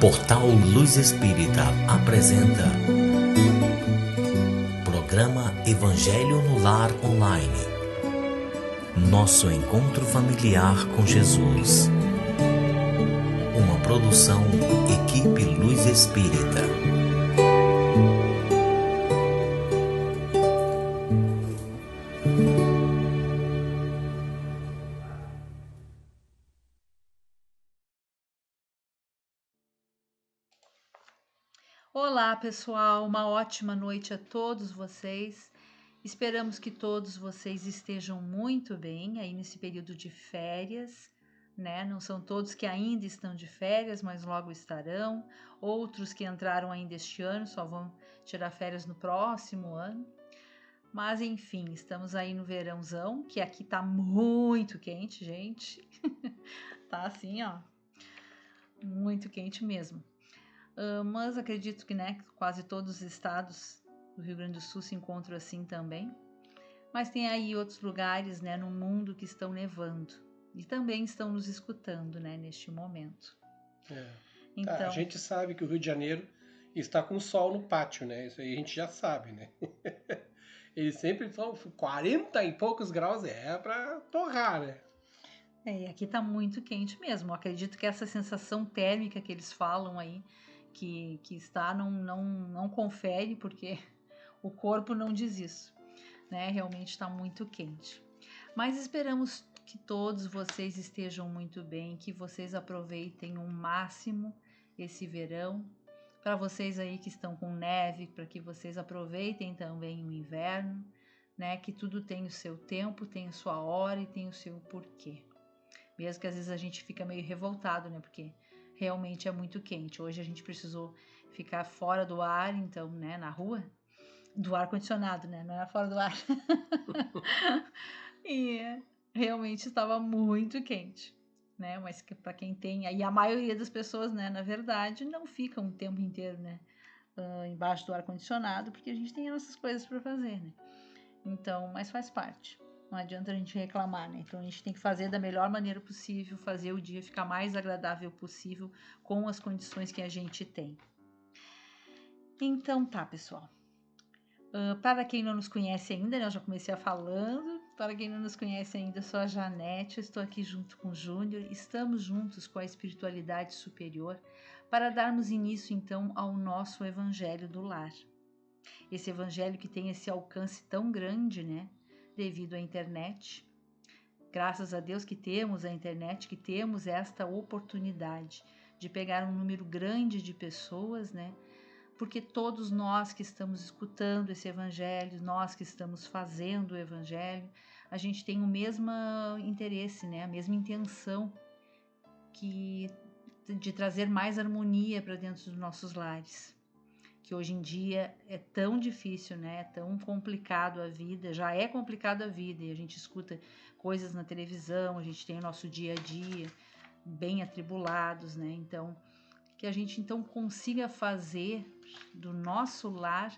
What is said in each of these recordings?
Portal Luz Espírita apresenta Programa Evangelho no Lar Online. Nosso encontro familiar com Jesus. Uma produção Equipe Luz Espírita. Olá pessoal, uma ótima noite a todos vocês. Esperamos que todos vocês estejam muito bem aí nesse período de férias, né? Não são todos que ainda estão de férias, mas logo estarão. Outros que entraram ainda este ano só vão tirar férias no próximo ano. Mas enfim, estamos aí no verãozão, que aqui tá muito quente, gente. Tá assim, ó, muito quente mesmo. Mas acredito que, né, quase todos os estados do Rio Grande do Sul se encontram assim também. Mas tem aí outros lugares, né, no mundo que estão nevando e também estão nos escutando, né, neste momento. A gente sabe que o Rio de Janeiro está com sol no pátio, né? Isso aí a gente já sabe, né? Eles sempre falam 40 e poucos graus, é pra torrar, né? Aqui tá muito quente mesmo. Eu acredito que essa sensação térmica que eles falam aí, que está, não confere, porque o corpo não diz isso, né? Realmente está muito quente. Mas esperamos que todos vocês estejam muito bem, que vocês aproveitem o máximo esse verão. Para vocês aí que estão com neve, para que vocês aproveitem também o inverno, né? Que tudo tem o seu tempo, tem a sua hora e tem o seu porquê. Mesmo que às vezes a gente fica meio revoltado, né? Porque realmente é muito quente. Hoje a gente precisou ficar fora do ar, então, né? Na rua, do ar condicionado, né? Não era fora do ar. E realmente estava muito quente, né? Mas para quem tem, e a maioria das pessoas, né, na verdade, não ficam o tempo inteiro, né, embaixo do ar condicionado, porque a gente tem as nossas coisas para fazer, né? Então, mas faz parte. Não adianta a gente reclamar, né? Então a gente tem que fazer da melhor maneira possível, fazer o dia ficar mais agradável possível com as condições que a gente tem. Então tá, pessoal. Para quem não nos conhece ainda, né, eu já comecei falando. Para quem não nos conhece ainda, eu sou a Janete, eu estou aqui junto com o Júnior. Estamos juntos com a espiritualidade superior para darmos início então ao nosso Evangelho do Lar. Esse Evangelho que tem esse alcance tão grande, né, devido à internet. Graças a Deus que temos a internet, que temos esta oportunidade de pegar um número grande de pessoas, né, porque todos nós que estamos escutando esse evangelho, nós que estamos fazendo o evangelho, a gente tem o mesmo interesse, né? A mesma intenção de trazer mais harmonia para dentro dos nossos lares. Que hoje em dia é tão difícil, né? É tão complicado a vida, já é complicado a vida, e a gente escuta coisas na televisão, a gente tem o nosso dia a dia bem atribulados, né? Então, que a gente então consiga fazer do nosso lar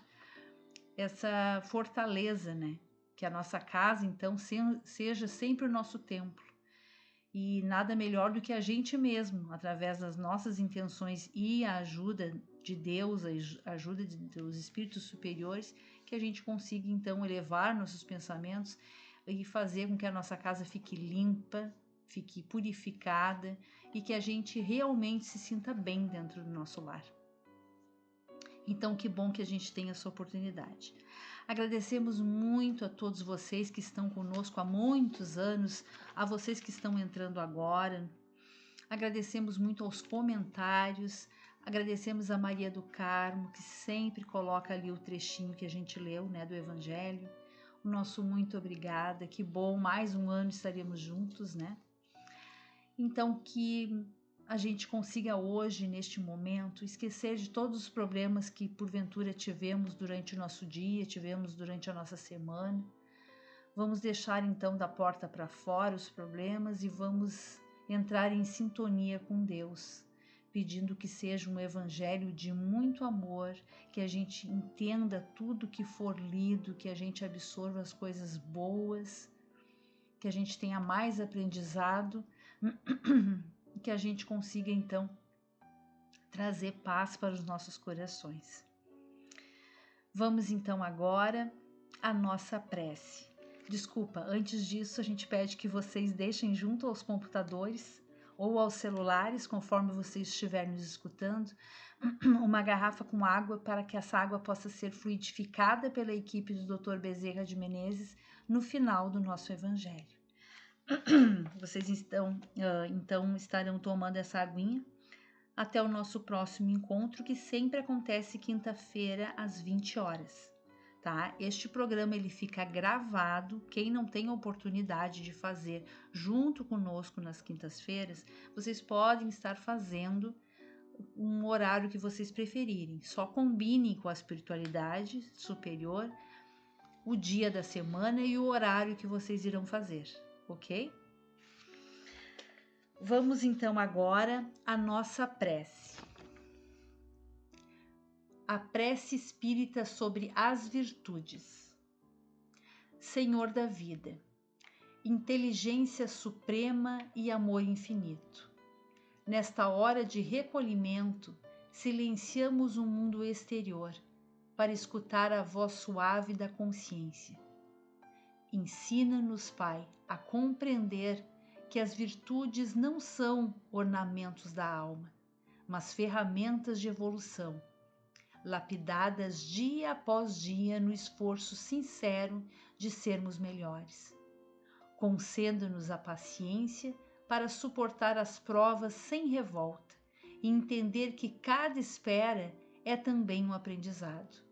essa fortaleza, né? Que a nossa casa então seja sempre o nosso templo. E nada melhor do que a gente mesmo, através das nossas intenções e a ajuda de Deus, a ajuda dos espíritos superiores, que a gente consiga então elevar nossos pensamentos e fazer com que a nossa casa fique limpa, fique purificada e que a gente realmente se sinta bem dentro do nosso lar. Então, que bom que a gente tem essa oportunidade. Agradecemos muito a todos vocês que estão conosco há muitos anos, a vocês que estão entrando agora. Agradecemos muito aos comentários, agradecemos a Maria do Carmo, que sempre coloca ali o trechinho que a gente leu, né, do Evangelho. O nosso muito obrigada, que bom, mais um ano estaremos juntos, né? Então, que a gente consiga hoje, neste momento, esquecer de todos os problemas que porventura tivemos durante o nosso dia, tivemos durante a nossa semana. Vamos deixar então da porta para fora os problemas e vamos entrar em sintonia com Deus, pedindo que seja um evangelho de muito amor, que a gente entenda tudo que for lido, que a gente absorva as coisas boas, que a gente tenha mais aprendizado, que a gente consiga então trazer paz para os nossos corações. Vamos então agora à nossa prece. Desculpa, antes disso a gente pede que vocês deixem junto aos computadores ou aos celulares, conforme vocês estiverem nos escutando, uma garrafa com água para que essa água possa ser fluidificada pela equipe do Dr. Bezerra de Menezes no final do nosso Evangelho. Vocês então estarão tomando essa aguinha até o nosso próximo encontro, que sempre acontece quinta-feira às 20 horas. Tá? Este programa ele fica gravado. Quem não tem a oportunidade de fazer junto conosco nas quintas-feiras, vocês podem estar fazendo um horário que vocês preferirem. Só combinem com a espiritualidade superior o dia da semana e o horário que vocês irão fazer, ok? Vamos então agora à nossa prece. A prece espírita sobre as virtudes. Senhor da vida, inteligência suprema e amor infinito, nesta hora de recolhimento, silenciamos o mundo exterior para escutar a voz suave da consciência. Ensina-nos, Pai, a compreender que as virtudes não são ornamentos da alma, mas ferramentas de evolução, lapidadas dia após dia no esforço sincero de sermos melhores. Conceda-nos a paciência para suportar as provas sem revolta e entender que cada espera é também um aprendizado.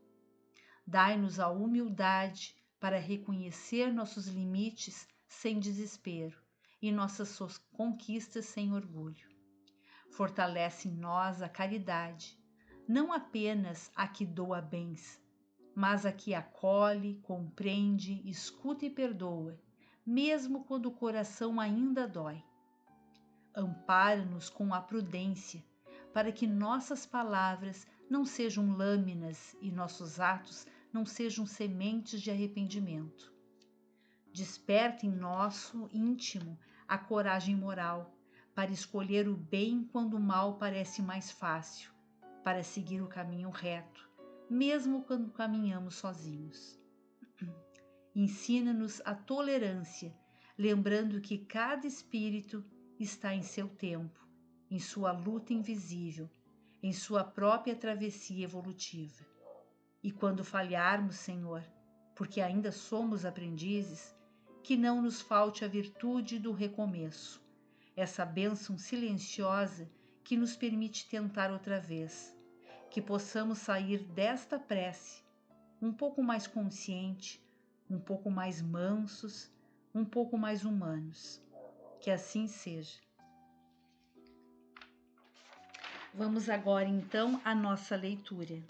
Dai-nos a humildade para reconhecer nossos limites sem desespero e nossas conquistas sem orgulho. Fortalece em nós a caridade, não apenas a que doa bens, mas a que acolhe, compreende, escuta e perdoa, mesmo quando o coração ainda dói. Ampara-nos com a prudência, para que nossas palavras não sejam lâminas e nossos atos não sejam sementes de arrependimento. Desperta em nosso íntimo a coragem moral, para escolher o bem quando o mal parece mais fácil, para seguir o caminho reto, mesmo quando caminhamos sozinhos. Ensina-nos a tolerância, lembrando que cada espírito está em seu tempo, em sua luta invisível, em sua própria travessia evolutiva. E quando falharmos, Senhor, porque ainda somos aprendizes, que não nos falte a virtude do recomeço, essa bênção silenciosa que nos permite tentar outra vez, que possamos sair desta prece um pouco mais consciente, um pouco mais mansos, um pouco mais humanos. Que assim seja. Vamos agora então à nossa leitura.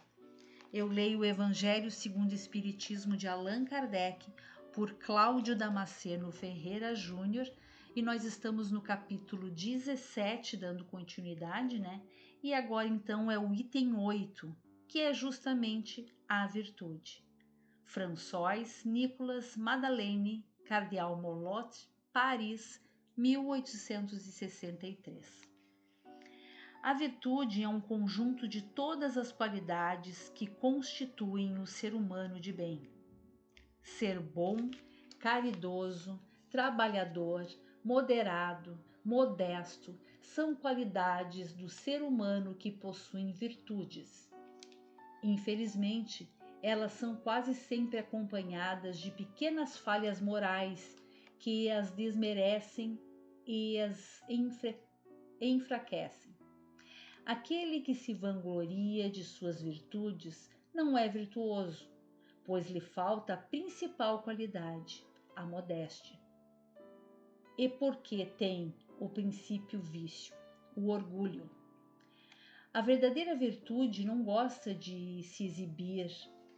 Eu leio o Evangelho segundo o Espiritismo de Allan Kardec, por Cláudio Damasceno Ferreira Júnior, e nós estamos no capítulo 17, dando continuidade, né? E agora então é o item 8, que é justamente a virtude. François Nicolas Madeleine, Cardeal Molot, Paris, 1863. A virtude é um conjunto de todas as qualidades que constituem o ser humano de bem. Ser bom, caridoso, trabalhador, moderado, modesto, são qualidades do ser humano que possuem virtudes. Infelizmente, elas são quase sempre acompanhadas de pequenas falhas morais que as desmerecem e as enfraquecem. Aquele que se vangloria de suas virtudes não é virtuoso, pois lhe falta a principal qualidade, a modéstia. E porque tem o princípio vício, o orgulho. A verdadeira virtude não gosta de se exibir,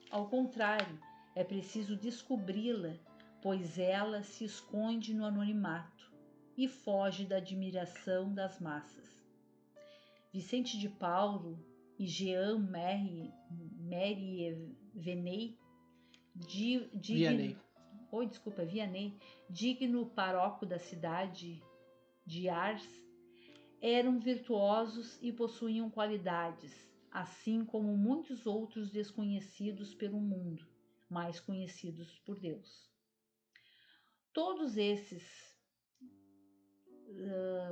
ao contrário, é preciso descobri-la, pois ela se esconde no anonimato e foge da admiração das massas. Vicente de Paulo e Jean Marie Vianney, digno paróquio da cidade de Ars, eram virtuosos e possuíam qualidades, assim como muitos outros desconhecidos pelo mundo, mas conhecidos por Deus. Todos esses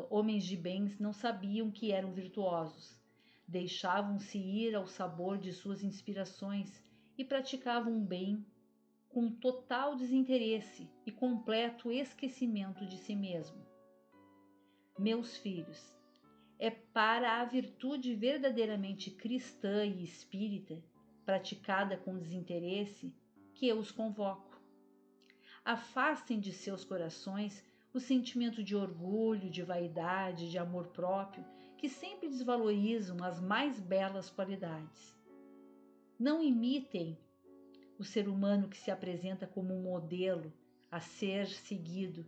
homens de bens não sabiam que eram virtuosos, deixavam-se ir ao sabor de suas inspirações e praticavam o bem com total desinteresse e completo esquecimento de si mesmo. Meus filhos, é para a virtude verdadeiramente cristã e espírita, praticada com desinteresse, que eu os convoco. Afastem de seus corações o sentimento de orgulho, de vaidade, de amor próprio, que sempre desvalorizam as mais belas qualidades. Não imitem o ser humano que se apresenta como um modelo a ser seguido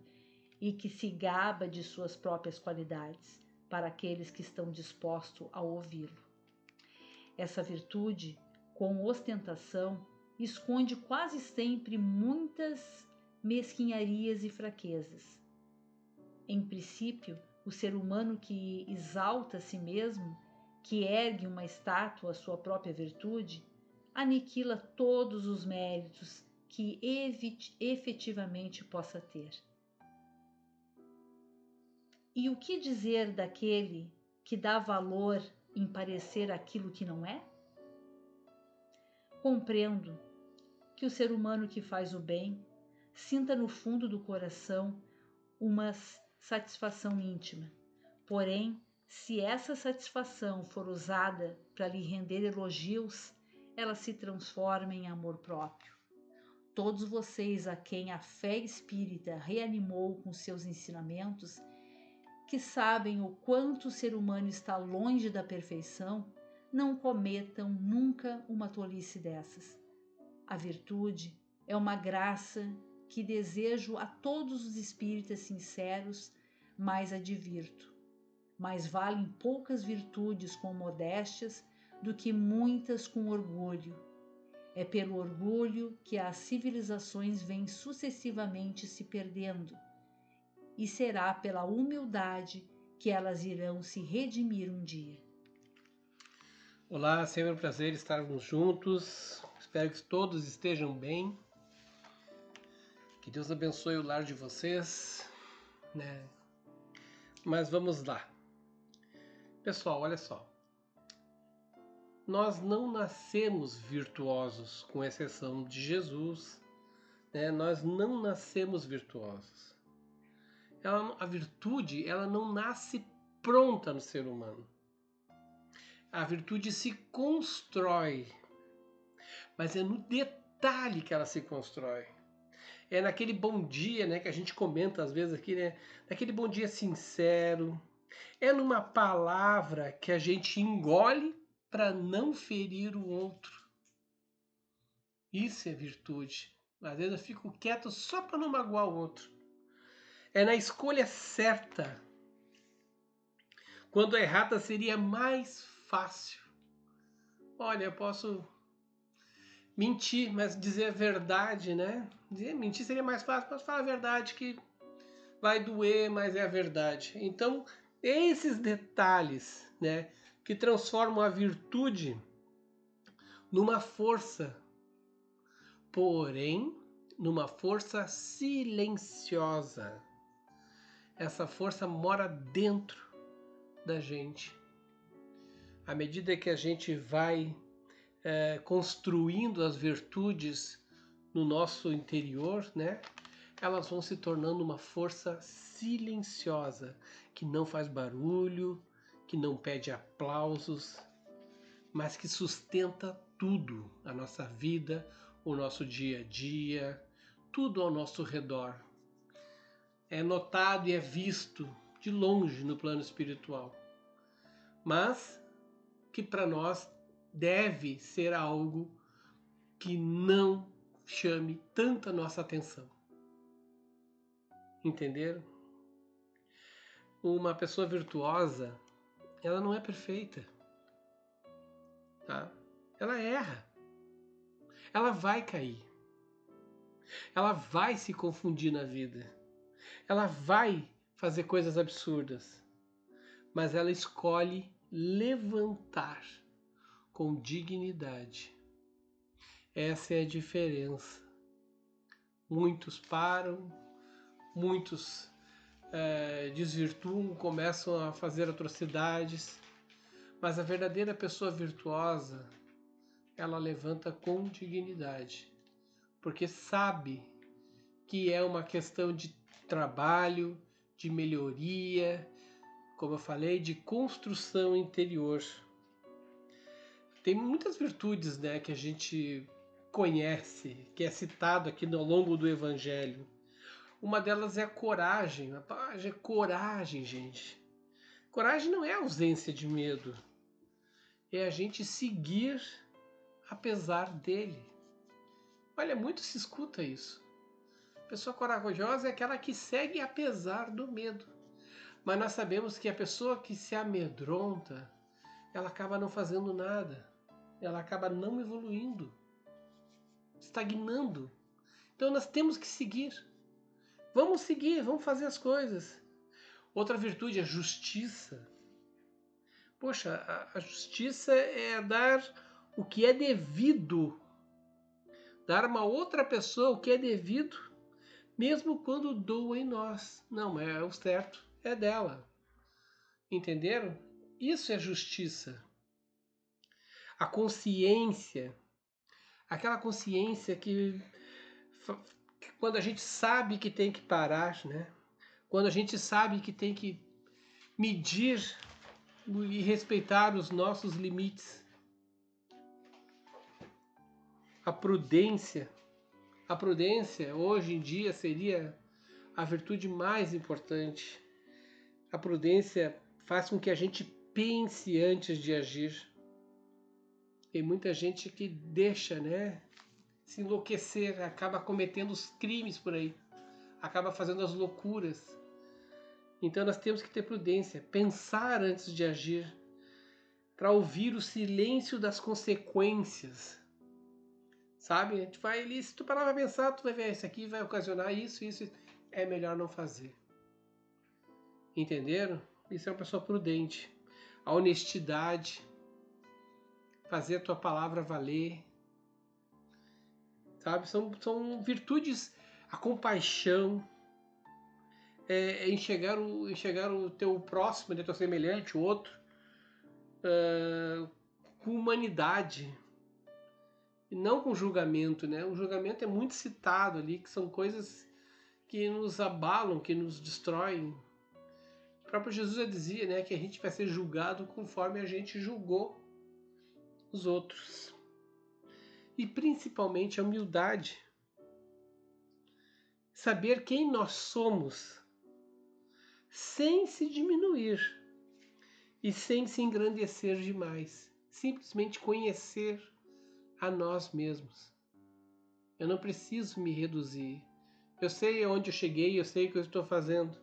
e que se gaba de suas próprias qualidades, para aqueles que estão dispostos a ouvi-lo. Essa virtude, com ostentação, esconde quase sempre muitas mesquinharias e fraquezas. Em princípio, o ser humano que exalta a si mesmo, que ergue uma estátua à sua própria virtude, aniquila todos os méritos que efetivamente possa ter. E o que dizer daquele que dá valor em parecer aquilo que não é? Compreendo que o ser humano que faz o bem sinta no fundo do coração uma satisfação íntima. Porém, se essa satisfação for usada para lhe render elogios, ela se transforma em amor próprio. Todos vocês a quem a fé espírita reanimou com seus ensinamentos, que sabem o quanto o ser humano está longe da perfeição, não cometam nunca uma tolice dessas. A virtude é uma graça que desejo a todos os espíritas sinceros, mas advirto. Mais valem poucas virtudes com modéstias do que muitas com orgulho. É pelo orgulho que as civilizações vêm sucessivamente se perdendo, e será pela humildade que elas irão se redimir um dia. Olá, sempre um prazer estarmos juntos. Espero que todos estejam bem. Que Deus abençoe o lar de vocês, né? Mas vamos lá. Pessoal, olha só. Nós não nascemos virtuosos, com exceção de Jesus, né? Nós não nascemos virtuosos. A virtude, ela não nasce pronta no ser humano. A virtude se constrói, mas é no detalhe que ela se constrói. É naquele bom dia, né, que a gente comenta às vezes aqui, né? Naquele bom dia sincero. É numa palavra que a gente engole para não ferir o outro. Isso é virtude. Às vezes eu fico quieto só para não magoar o outro. É na escolha certa. Quando a errada seria mais fácil. Olha, eu posso mentir, mas dizer a verdade, né? Mentir seria mais fácil, posso falar a verdade que vai doer, mas é a verdade. Então, esses detalhes, né, que transformam a virtude numa força, porém, numa força silenciosa. Essa força mora dentro da gente. À medida que a gente vai construindo as virtudes no nosso interior, né, elas vão se tornando uma força silenciosa, que não faz barulho, que não pede aplausos, mas que sustenta tudo, a nossa vida, o nosso dia a dia, tudo ao nosso redor. É notado e é visto de longe no plano espiritual, mas que para nós deve ser algo que não chame tanta nossa atenção. Entenderam? Uma pessoa virtuosa, ela não é perfeita, tá? Ela erra. Ela vai cair. Ela vai se confundir na vida. Ela vai fazer coisas absurdas. mas ela escolhe levantar com dignidade. Essa é a diferença. Muitos param, muitos desvirtuam, começam a fazer atrocidades, mas a verdadeira pessoa virtuosa, ela levanta com dignidade, porque sabe que é uma questão de trabalho, de melhoria, como eu falei, de construção interior. Tem muitas virtudes, né, que a gente conhece, que é citado aqui ao longo do Evangelho. Uma delas é a coragem. É coragem, gente. Coragem não é ausência de medo. É a gente seguir apesar dele. Olha, muito se escuta isso. A pessoa corajosa é aquela que segue apesar do medo. Mas nós sabemos que a pessoa que se amedronta, ela acaba não fazendo nada. Ela acaba não evoluindo, estagnando. Então nós temos que seguir. Vamos seguir, vamos fazer as coisas. Outra virtude é a justiça. Poxa, a justiça é dar o que é devido. Dar a uma outra pessoa o que é devido, mesmo quando doa em nós. Não, é o certo, é dela. Entenderam? Isso é justiça. A consciência, aquela consciência que quando a gente sabe que tem que parar, né? Quando a gente sabe que tem que medir e respeitar os nossos limites. A prudência hoje em dia seria a virtude mais importante. A prudência faz com que a gente pense antes de agir. Tem muita gente que deixa, né, se enlouquecer, acaba cometendo os crimes por aí, acaba fazendo as loucuras. Então nós temos que ter prudência, pensar antes de agir, para ouvir o silêncio das consequências. Sabe? A gente vai ali, se tu parar pra pensar, tu vai ver, isso aqui vai ocasionar isso, é melhor não fazer. Entenderam? Isso é uma pessoa prudente. A honestidade, fazer a tua palavra valer. Sabe? São virtudes, a compaixão, enxergar o teu próximo, o teu semelhante, o outro, com humanidade. E não com julgamento, né? O julgamento é muito citado ali, que são coisas que nos abalam, que nos destroem. O próprio Jesus já dizia, né, que a gente vai ser julgado conforme a gente julgou os outros. E principalmente a humildade. Saber quem nós somos sem se diminuir e sem se engrandecer demais. Simplesmente conhecer a nós mesmos. Eu não preciso me reduzir. Eu sei onde eu cheguei, eu sei o que eu estou fazendo.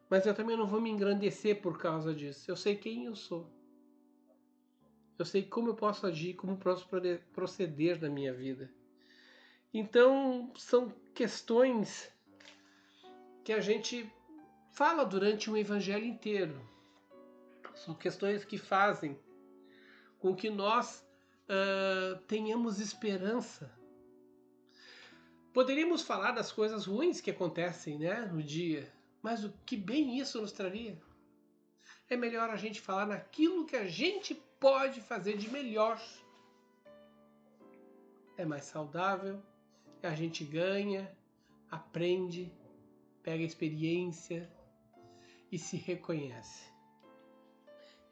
Mas eu também não vou me engrandecer por causa disso. Eu sei quem eu sou. Eu sei como eu posso agir, como posso proceder na minha vida. Então, são questões que a gente fala durante um evangelho inteiro. São questões que fazem com que nós tenhamos esperança. Poderíamos falar das coisas ruins que acontecem, né, no dia, mas o que bem isso nos traria? É melhor a gente falar naquilo que a gente pode fazer de melhor. É mais saudável, a gente ganha, aprende, pega experiência e se reconhece.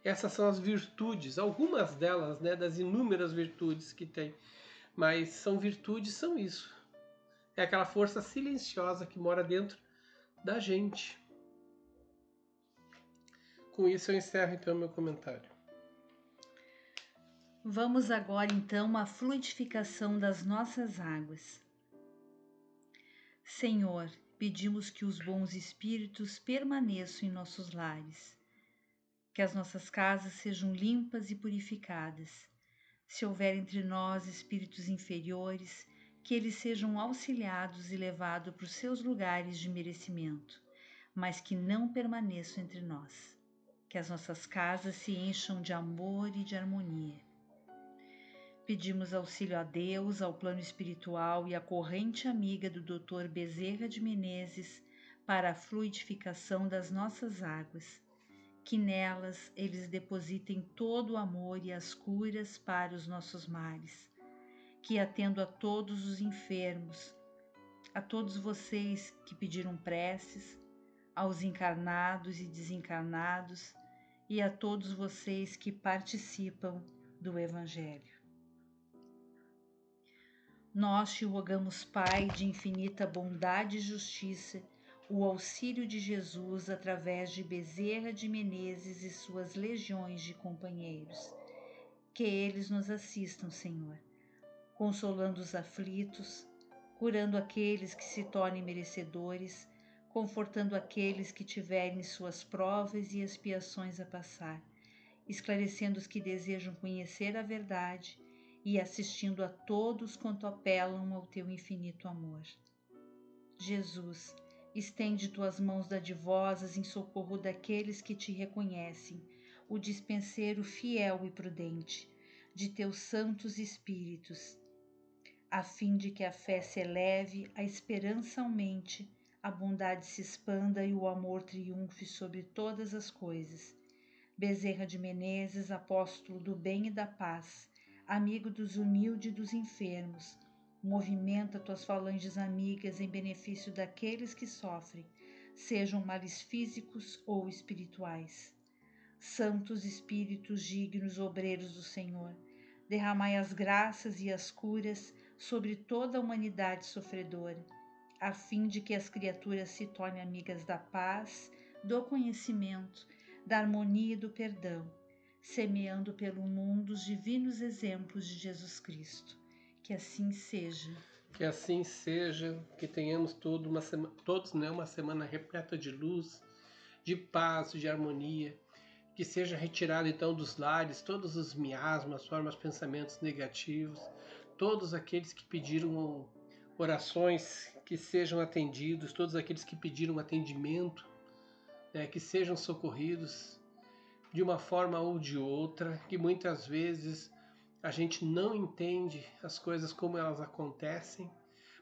Essas são as virtudes, algumas delas, né, das inúmeras virtudes que tem. Mas são virtudes, são isso. É aquela força silenciosa que mora dentro da gente. Com isso eu encerro então meu comentário. Vamos agora então à fluidificação das nossas águas. Senhor, pedimos que os bons espíritos permaneçam em nossos lares, que as nossas casas sejam limpas e purificadas. Se houver entre nós espíritos inferiores, que eles sejam auxiliados e levados para os seus lugares de merecimento, mas que não permaneçam entre nós. que as nossas casas se encham de amor e de harmonia. Pedimos auxílio a Deus, ao plano espiritual e à corrente amiga do Dr. Bezerra de Menezes para a fluidificação das nossas águas, que nelas eles depositem todo o amor e as curas para os nossos males, que atendo a todos os enfermos, a todos vocês que pediram preces, aos encarnados e desencarnados e a todos vocês que participam do Evangelho. Nós te rogamos, Pai, de infinita bondade e justiça, o auxílio de Jesus através de Bezerra de Menezes e suas legiões de companheiros. Que eles nos assistam, Senhor, consolando os aflitos, curando aqueles que se tornem merecedores, confortando aqueles que tiverem suas provas e expiações a passar, esclarecendo os que desejam conhecer a verdade e assistindo a todos quanto apelam ao teu infinito amor. Jesus, estende tuas mãos dadivosas em socorro daqueles que te reconhecem, o dispenseiro fiel e prudente de teus santos espíritos, a fim de que a fé se eleve, a esperança aumente, a bondade se expanda e o amor triunfe sobre todas as coisas. Bezerra de Menezes, apóstolo do bem e da paz, amigo dos humildes e dos enfermos, movimenta tuas falanges amigas em benefício daqueles que sofrem, sejam males físicos ou espirituais. Santos Espíritos dignos, obreiros do Senhor, derramai as graças e as curas sobre toda a humanidade sofredora, a fim de que as criaturas se tornem amigas da paz, do conhecimento, da harmonia e do perdão, semeando pelo mundo os divinos exemplos de Jesus Cristo. Que assim seja. Que assim seja, que tenhamos todos uma semana repleta de luz, de paz, de harmonia, que seja retirado então dos lares todos os miasmas, formas, pensamentos negativos, todos aqueles que pediram orações que sejam atendidos, todos aqueles que pediram atendimento, que sejam socorridos de uma forma ou de outra, que muitas vezes a gente não entende as coisas como elas acontecem,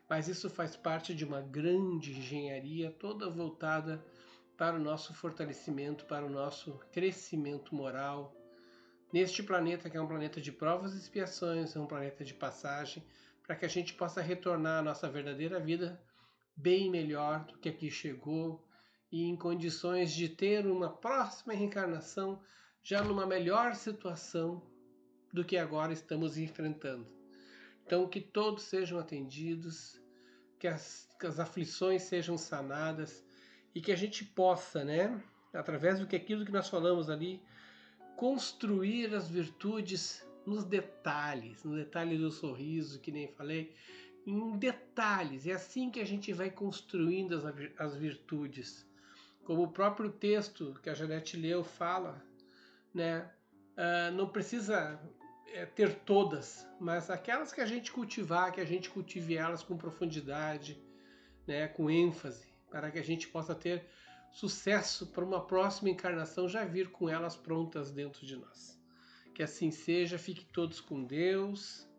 mas isso faz parte de uma grande engenharia toda voltada para o nosso fortalecimento, para o nosso crescimento moral. Neste planeta que é um planeta de provas e expiações, é um planeta de passagem, para que a gente possa retornar à nossa verdadeira vida bem melhor do que aqui chegou, e em condições de ter uma próxima reencarnação já numa melhor situação do que agora estamos enfrentando. Então, que todos sejam atendidos, que as aflições sejam sanadas e que a gente possa, através aquilo que nós falamos ali, construir as virtudes nos detalhes, no detalhe do sorriso, que nem falei, em detalhes. É assim que a gente vai construindo as virtudes. Como o próprio texto que a Janete leu fala, não precisa ter todas, mas aquelas que a gente cultivar, que a gente cultive elas com profundidade, com ênfase, para que a gente possa ter sucesso para uma próxima encarnação, já vir com elas prontas dentro de nós. Que assim seja, fiquem todos com Deus.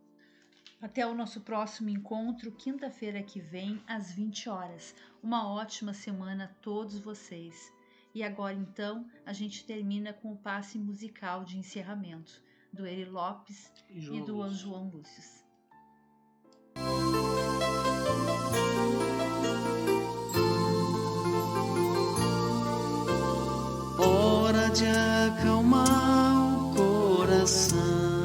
Até o nosso próximo encontro, quinta-feira que vem, às 20 horas. Uma ótima semana a todos vocês. E agora, então, a gente termina com o passe musical de encerramento, do Eri Lopes e do João Lúcio. Hora de acalmar o coração.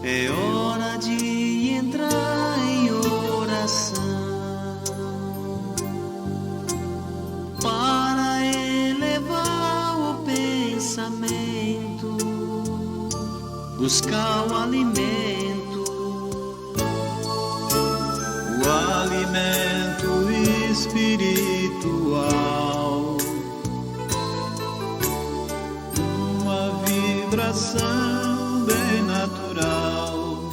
É hora de entrar em oração para elevar o pensamento, buscar o alimento espiritual, uma vibração bem natural,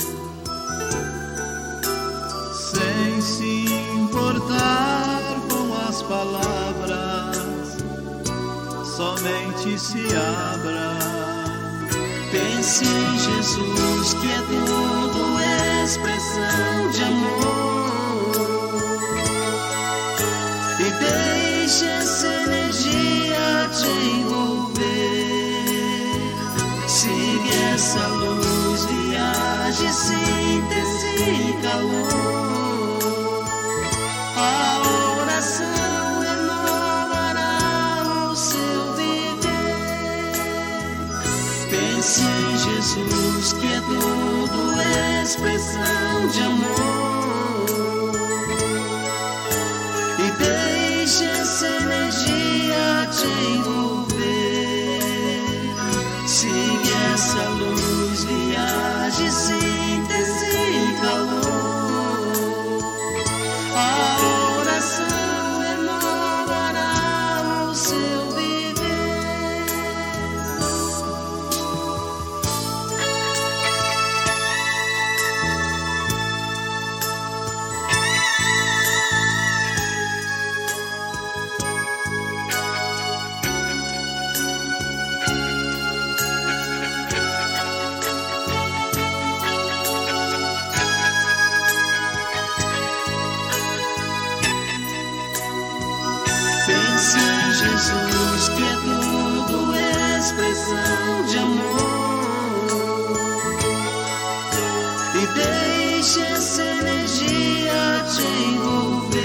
sem se importar com as palavras, somente se abra. Pense em Jesus, que é tudo expressão de amor, e deixe essa energia te envolver. Siga essa luz, viaje, síntese e calor. A oração renovará o seu viver. Pense em Jesus, que é tudo expressão de amor, e deixe essa energia te envolver. Siga essa luz, viaje, síntese e calor. A oração renovará o seu viver. Pense em Jesus, que é tudo expressão de amor, e deixe essa energia te envolver.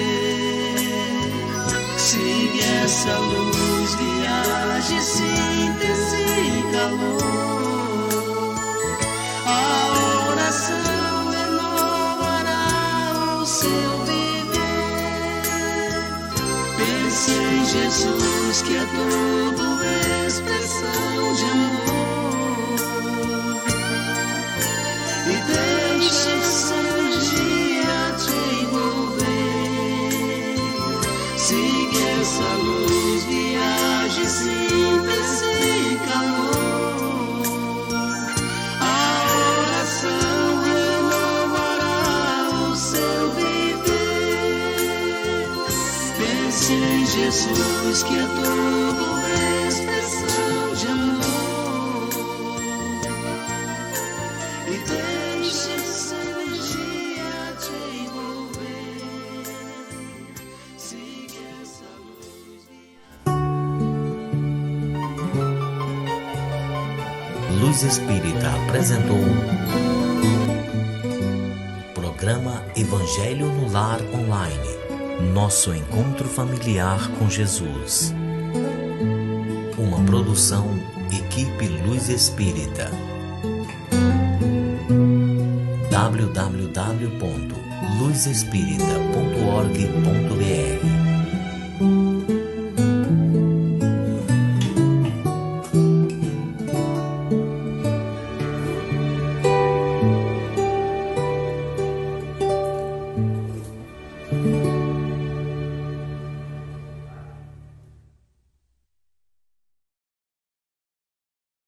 Siga essa luz, viaje, síntese e calor. A oração renovará o seu viver. Pense em Jesus, que é tudo expressão de amor, e deixe essa energia te envolver. Siga essa luz, viaje, síntese e calor. A oração renovará o seu viver. Pense em Jesus, que é tudo expressão de amor, e deixe essa energia te envolver. Siga essa luz. Luz Espírita apresentou programa Evangelho no Lar Online. Nosso encontro familiar com Jesus. Uma produção Equipe Luz Espírita. www.luzespírita.org.br